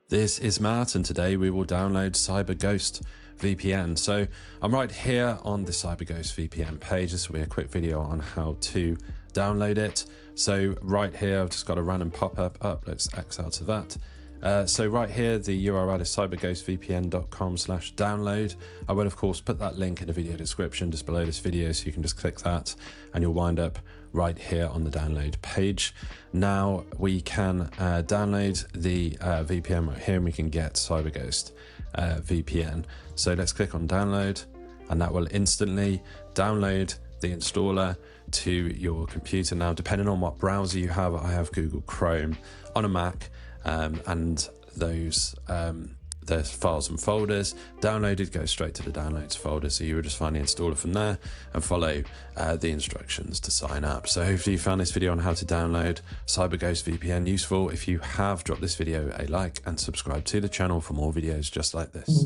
This is Matt, and today we will download CyberGhost VPN. So I'm right here on the CyberGhost VPN page. This will be a quick video on how to download it. So right here, I've just got a random pop-up up. Let's X out of that. So right here, the URL is cyberghostvpn.com/download. I will, of course, put that link in the video description just below this video, so you can just click that and you'll wind up right here on the download page. Now we can download the VPN right here, and we can get CyberGhost VPN. So let's click on download, and that will instantly download the installer to your computer. Now, depending on what browser you have, I have Google Chrome on a Mac, and those the files and folders downloaded go straight to the downloads folder, so you will just find the installer from there and follow the instructions to sign up. So hopefully you found this video on how to download CyberGhost VPN useful. If you have, drop this video a like and subscribe to the channel for more videos just like this.